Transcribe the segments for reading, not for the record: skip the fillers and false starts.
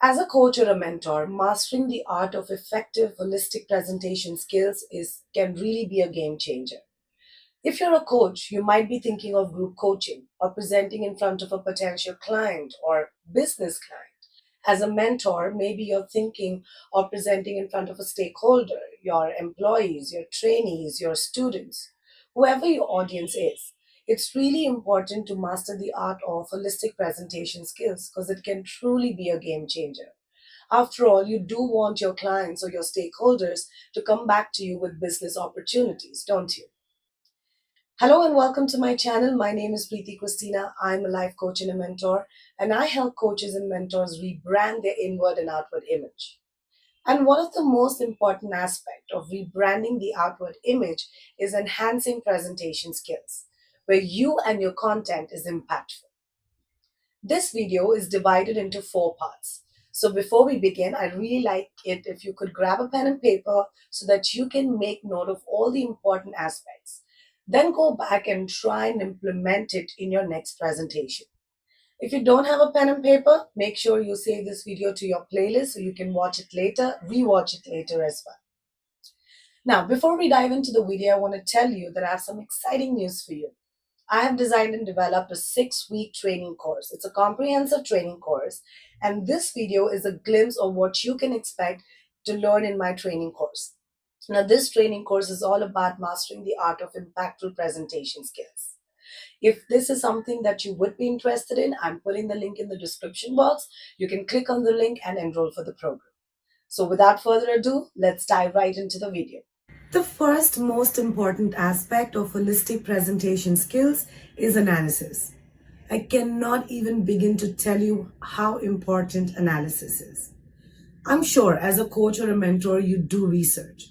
As a coach or a mentor, mastering the art of effective holistic presentation skills is can really be a game changer. If you're a coach, you might be thinking of group coaching or presenting in front of a potential client or business client. As a mentor, maybe you're thinking of presenting in front of a stakeholder, your employees, your trainees, your students, whoever your audience is. It's really important to master the art of holistic presentation skills because it can truly be a game changer. After all, you do want your clients or your stakeholders to come back to you with business opportunities, don't you? Hello and welcome to my channel. My name is Preeti Christina. I'm a life coach and a mentor, and I help coaches and mentors rebrand their inward and outward image. And one of the most important aspects of rebranding the outward image is enhancing presentation skills, where you and your content is impactful. This video is divided into four parts. So before we begin, I'd really like it if you could grab a pen and paper so that you can make note of all the important aspects. Then go back and try and implement it in your next presentation. If you don't have a pen and paper, make sure you save this video to your playlist so you can watch it later, rewatch it later as well. Now, before we dive into the video, I want to tell you that I have some exciting news for you. I have designed and developed a 6-week training course. It's a comprehensive training course, and this video is a glimpse of what you can expect to learn in my training course. Now, this training course is all about mastering the art of impactful presentation skills. If this is something that you would be interested in, I'm putting the link in the description box. You can click on the link and enroll for the program. So, without further ado, let's dive right into the video. The first most important aspect of holistic presentation skills is analysis. I cannot even begin to tell you how important analysis is. I'm sure as a coach or a mentor, you do research.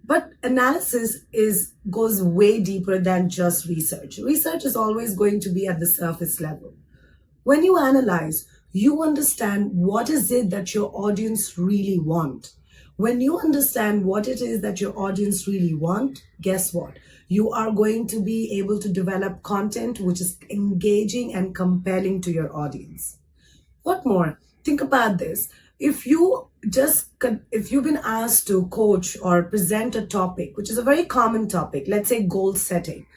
But analysis goes way deeper than just research. Research is always going to be at the surface level. When you analyze, you understand what is it that your audience really want. When you understand what it is that your audience really want, guess what? You are going to be able to develop content which is engaging and compelling to your audience. What more? Think about this. If you've been asked to coach or present a topic, which is a very common topic, let's say goal setting,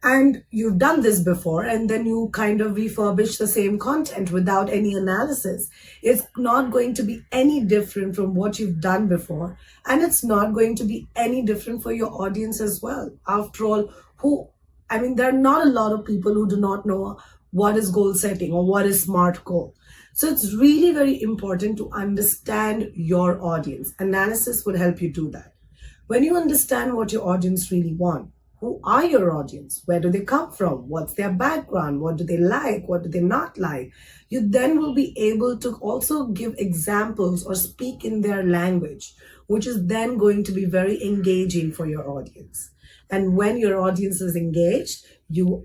and you've done this before, and then you kind of refurbish the same content without any analysis, it's not going to be any different from what you've done before, and it's not going to be any different for your audience as well. After all, there are not a lot of people who do not know what is goal setting or what is SMART goal. So it's really very important to understand your audience. Analysis would help you do that. When you understand what your audience really want, who are your audience? Where do they come from? What's their background? What do they like? What do they not like? You then will be able to also give examples or speak in their language, which is then going to be very engaging for your audience. And when your audience is engaged, your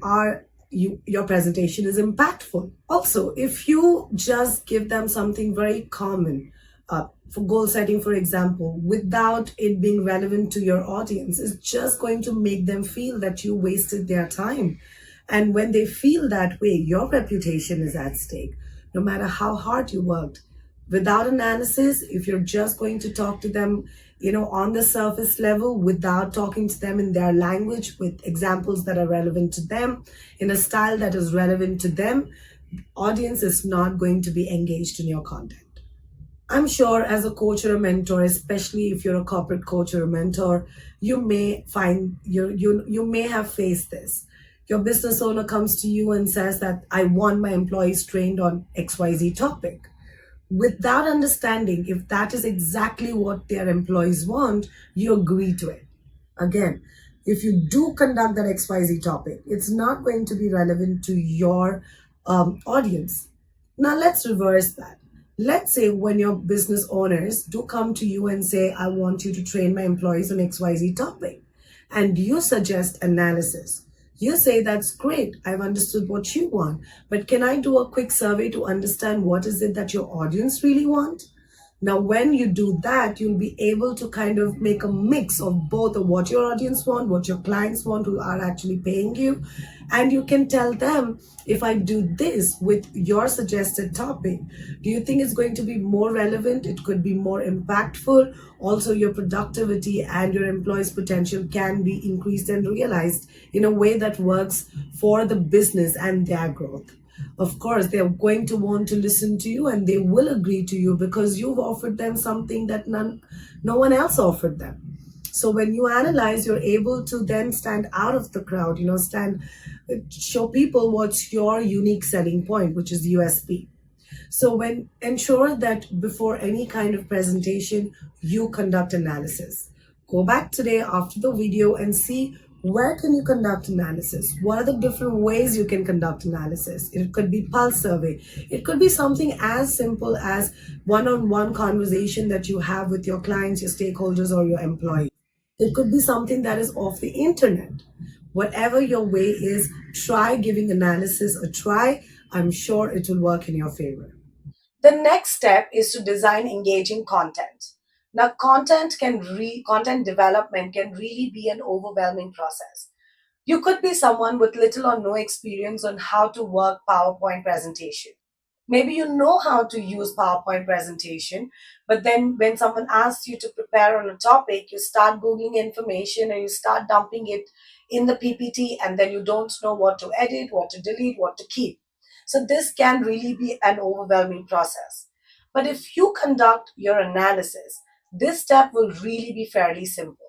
presentation is impactful. Also, if you just give them something very common, for goal setting, for example, without it being relevant to your audience, it's just going to make them feel that you wasted their time. And when they feel that way, your reputation is at stake, no matter how hard you worked. Without analysis, if you're just going to talk to them, on the surface level, without talking to them in their language, with examples that are relevant to them, in a style that is relevant to them, audience is not going to be engaged in your content. I'm sure as a coach or a mentor, especially if you're a corporate coach or a mentor, you may find you may have faced this. Your business owner comes to you and says that I want my employees trained on XYZ topic. Without understanding if that is exactly what their employees want, you agree to it. Again, if you do conduct that XYZ topic, it's not going to be relevant to your audience. Now let's reverse that. Let's say when your business owners do come to you and say, I want you to train my employees on XYZ topic, and you suggest analysis. You say, that's great, I've understood what you want, but can I do a quick survey to understand what is it that your audience really want? Now, when you do that, you'll be able to kind of make a mix of both of what your audience want, what your clients want who are actually paying you. And you can tell them, if I do this with your suggested topic, do you think it's going to be more relevant? It could be more impactful. Also, your productivity and your employees' potential can be increased and realized in a way that works for the business and their growth. Of course, they're going to want to listen to you and they will agree to you because you've offered them something that no one else offered them. So when you analyze, you're able to then stand out of the crowd, show people what's your unique selling point, which is USP. So when ensure that before any kind of presentation, you conduct analysis. Go back today after the video and see where can you conduct analysis? What are the different ways you can conduct analysis? It could be pulse survey. It could be something as simple as one-on-one conversation that you have with your clients, your stakeholders, or your employees. It could be something that is off the internet. Whatever your way is, try giving analysis a try. I'm sure it will work in your favor. The next step is to design engaging content. Now, content development can really be an overwhelming process. You could be someone with little or no experience on how to work PowerPoint presentation. Maybe you know how to use PowerPoint presentation, but then when someone asks you to prepare on a topic, you start Googling information and you start dumping it in the PPT, and then you don't know what to edit, what to delete, what to keep. So this can really be an overwhelming process. But if you conduct your analysis, this step will really be fairly simple.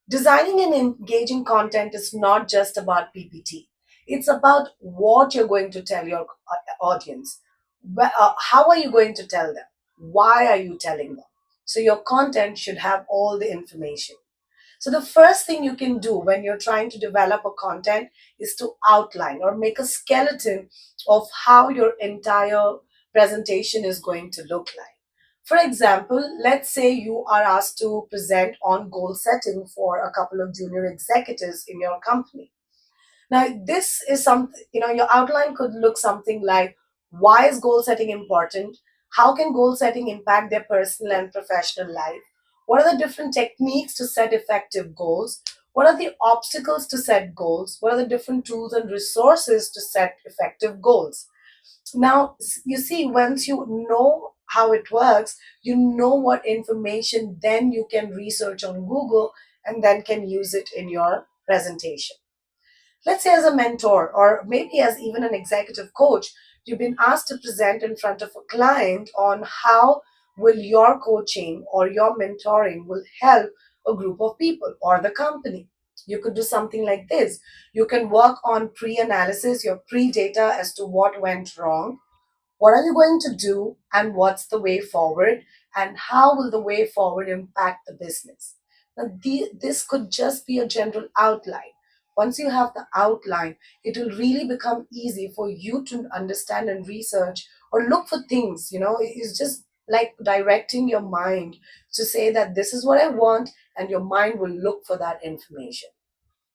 Designing and engaging content is not just about PPT. It's about what you're going to tell your audience. How are you going to tell them? Why are you telling them? So your content should have all the information. So the first thing you can do when you're trying to develop a content is to outline or make a skeleton of how your entire presentation is going to look like. For example, let's say you are asked to present on goal setting for a couple of junior executives in your company. Now, this is something, your outline could look something like, why is goal setting important? How can goal setting impact their personal and professional life? What are the different techniques to set effective goals? What are the obstacles to set goals? What are the different tools and resources to set effective goals? Now, you see, once you know how it works, you know what information then you can research on Google and then can use it in your presentation. Let's say as a mentor or maybe as even an executive coach, you've been asked to present in front of a client on how will your coaching or your mentoring will help a group of people or the company. You could do something like this. You can work on pre-analysis, your pre-data as to what went wrong. What are you going to do and what's the way forward? And how will the way forward impact the business? Now, this could just be a general outline. Once you have the outline, it will really become easy for you to understand and research or look for things. It's just like directing your mind to say that this is what I want, and your mind will look for that information.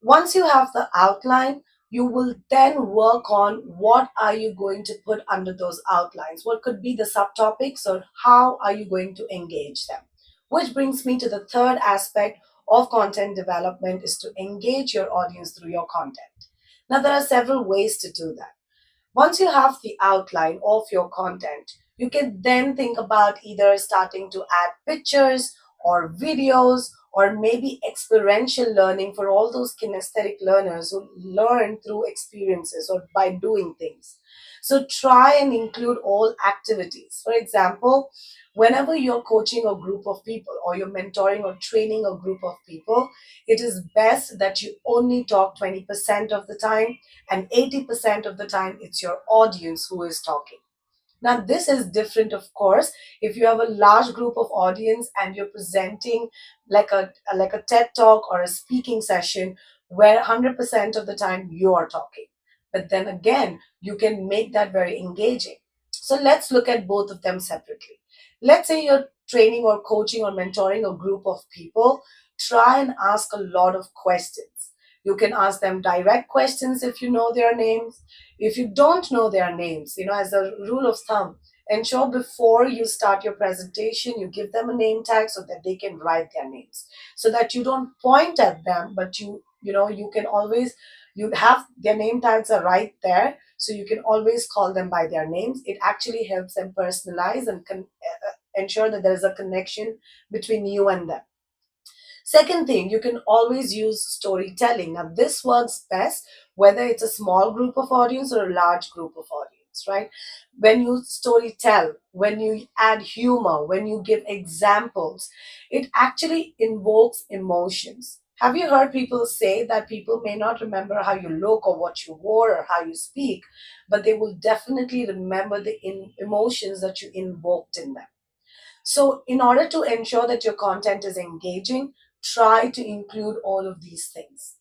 Once you have the outline, you will then work on what are you going to put under those outlines, what could be the subtopics, or how are you going to engage them. Which brings me to the third aspect of content development, is to engage your audience through your content. Now, there are several ways to do that. Once you have the outline of your content, you can then think about either starting to add pictures or videos or maybe experiential learning for all those kinesthetic learners who learn through experiences or by doing things. So try and include all activities. For example, whenever you're coaching a group of people or you're mentoring or training a group of people, it is best that you only talk 20% of the time, and 80% of the time it's your audience who is talking. Now, this is different, of course, if you have a large group of audience and you're presenting like a TED talk or a speaking session where 100% of the time you are talking. But then again, you can make that very engaging. So let's look at both of them separately. Let's say you're training or coaching or mentoring a group of people. Try and ask a lot of questions. You can ask them direct questions if you know their names. If you don't know their names, as a rule of thumb, Ensure before you start your presentation, you give them a name tag so that they can write their names, so that you don't point at them, but you can always, you have their name tags are right there, so you can always call them by their names. It actually helps them personalize and ensure that there is a connection between you and them. Second thing, you can always use storytelling. Now, this works best whether it's a small group of audience or a large group of audience, right? When you story tell, when you add humor, when you give examples, it actually invokes emotions. Have you heard people say that people may not remember how you look or what you wore or how you speak, but they will definitely remember the emotions that you invoked in them? So, in order to ensure that your content is engaging, try to include all of these things.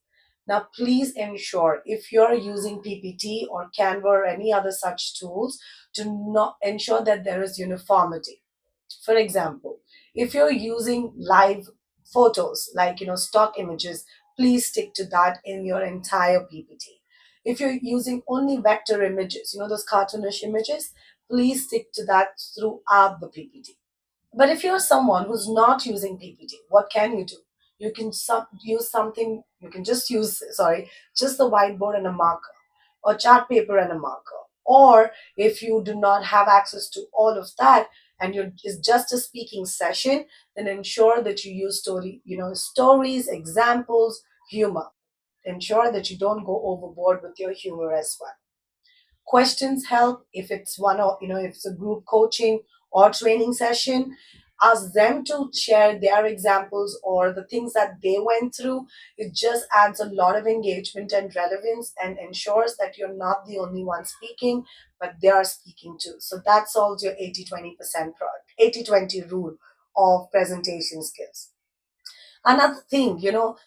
Now, please ensure if you're using PPT or Canva or any other such tools, to not ensure that there is uniformity. For example, if you're using live photos like stock images, please stick to that in your entire PPT. If you're using only vector images, those cartoonish images, please stick to that throughout the PPT. But if you're someone who's not using PPT, what can you do? You can use something, you can just use, sorry, just the whiteboard and a marker, or chart paper and a marker. Or if you do not have access to all of that and it's just a speaking session, then ensure that you use stories, examples, humor. Ensure that you don't go overboard with your humor as well. Questions help. If it's one or if it's a group coaching or training session, ask them to share their examples or the things that they went through. It just adds a lot of engagement and relevance and ensures that you're not the only one speaking, but they are speaking too. So that solves your 80-20% 80-20 rule of presentation skills. Another thing,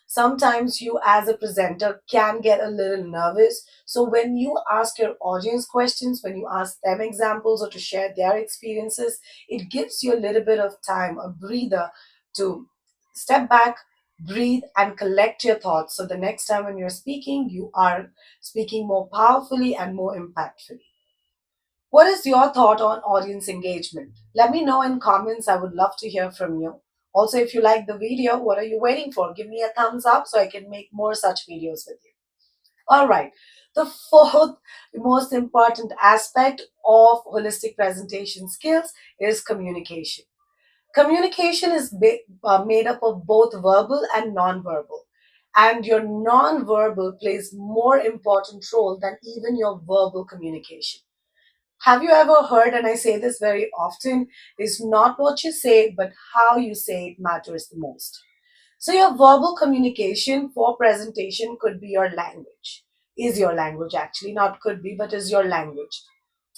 sometimes you as a presenter can get a little nervous. So when you ask your audience questions, when you ask them examples or to share their experiences, it gives you a little bit of time, a breather, to step back, breathe, and collect your thoughts. So the next time when you're speaking, you are speaking more powerfully and more impactfully. What is your thought on audience engagement? Let me know in comments. I would love to hear from you. Also, if you like the video, what are you waiting for? Give me a thumbs up so I can make more such videos with you. All right. The fourth most important aspect of holistic presentation skills is communication. Communication is made up of both verbal and non-verbal. And your non-verbal plays more important role than even your verbal communication. Have you ever heard, and I say this very often, is not what you say, but how you say it matters the most. So, your verbal communication for presentation could be your language, is your language actually, not could be, but is your language.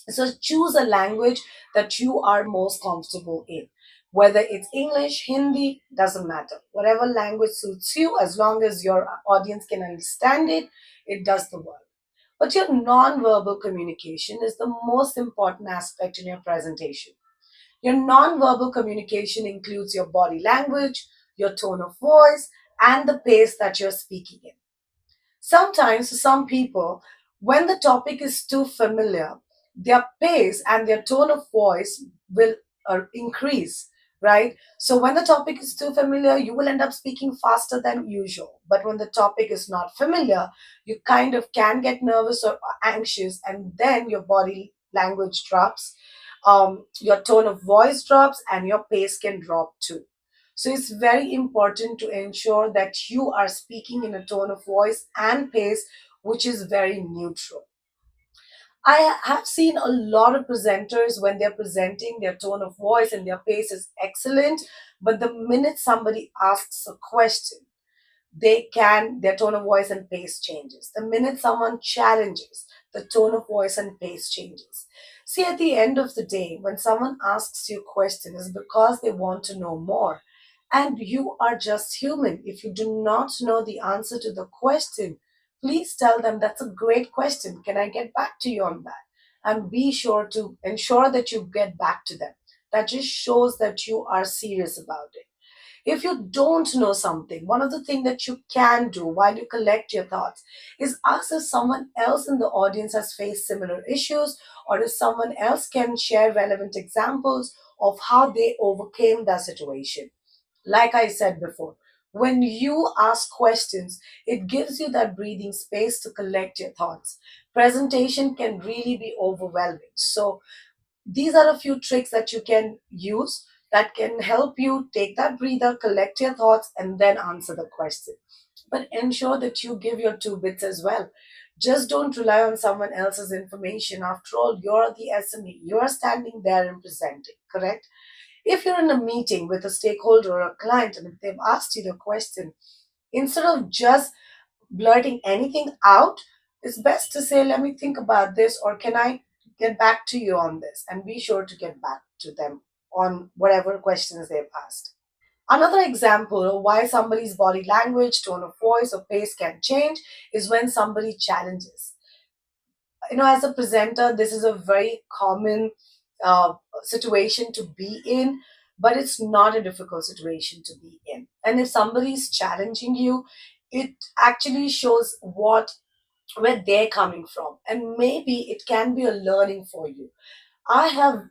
So, choose a language that you are most comfortable in. Whether it's English, Hindi, doesn't matter. Whatever language suits you, as long as your audience can understand it, it does the work. But your non-verbal communication is the most important aspect in your presentation. Your non-verbal communication includes your body language, your tone of voice, and the pace that you're speaking in. Sometimes, for some people, when the topic is too familiar, their pace and their tone of voice will increase, right? So, when the topic is too familiar, you will end up speaking faster than usual. But when the topic is not familiar, you kind of can get nervous or anxious, and then your body language drops, your tone of voice drops, and your pace can drop too. So it's very important to ensure that you are speaking in a tone of voice and pace which is very neutral. I have seen a lot of presenters when they're presenting, their tone of voice and their pace is excellent, but the minute somebody asks a question, their tone of voice and pace changes. The minute someone challenges, the tone of voice and pace changes. See, at the end of the day, when someone asks you a question, it's because they want to know more. And you are just human. If you do not know the answer to the question, please tell them that's a great question. Can I get back to you on that? And be sure to ensure that you get back to them. That just shows that you are serious about it. If you don't know something, one of the things that you can do while you collect your thoughts is ask if someone else in the audience has faced similar issues, or if someone else can share relevant examples of how they overcame that situation. Like I said before, when you ask questions, it gives you that breathing space to collect your thoughts. Presentation can really be overwhelming. So, these are a few tricks that you can use that can help you take that breather, collect your thoughts, and then answer the question. But ensure that you give your two bits as well. Just don't rely on someone else's information. After all, you're the SME. You're standing there and presenting, correct? If you're in a meeting with a stakeholder or a client and if they've asked you the question, instead of just blurting anything out, it's best to say, let me think about this, or can I get back to you on this? And be sure to get back to them on whatever questions they've asked. Another example of why somebody's body language, tone of voice, or pace can change is when somebody challenges. As a presenter, this is a very common situation to be in, but it's not a difficult situation to be in. And if somebody is challenging you, it actually shows where they're coming from, and maybe it can be a learning for you. I have,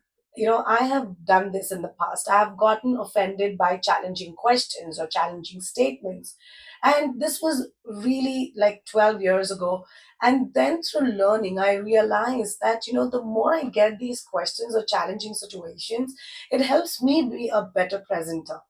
I have done this in the past. I have gotten offended by challenging questions or challenging statements. And this was really like 12 years ago. And then through learning, I realized that, the more I get these questions or challenging situations, it helps me be a better presenter.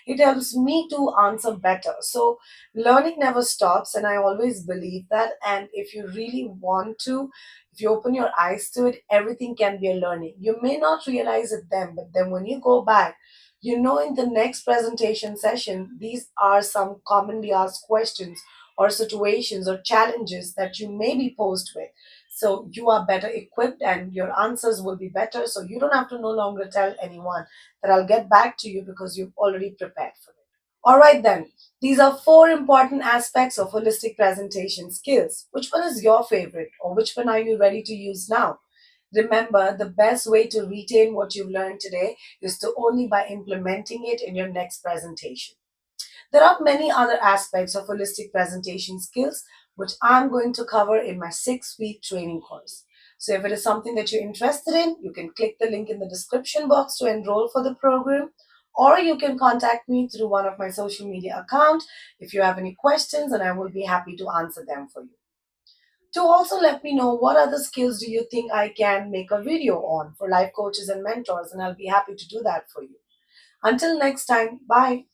It helps me to answer better. So learning never stops. And I always believe that. And if you really want to, if you open your eyes to it, everything can be a learning. You may not realize it then, but then when you go back, in the next presentation session, these are some commonly asked questions or situations or challenges that you may be posed with. So you are better equipped and your answers will be better. So you don't have to no longer tell anyone that I'll get back to you because you've already prepared for it. All right, then. These are four important aspects of holistic presentation skills. Which one is your favorite, or which one are you ready to use now? Remember, the best way to retain what you've learned today is to only by implementing it in your next presentation. There are many other aspects of holistic presentation skills, which I'm going to cover in my 6-week training course. So, if it is something that you're interested in, you can click the link in the description box to enroll for the program, or you can contact me through one of my social media accounts if you have any questions, and I will be happy to answer them for you. To also let me know what other skills do you think I can make a video on for life coaches and mentors, and I'll be happy to do that for you. Until next time, bye.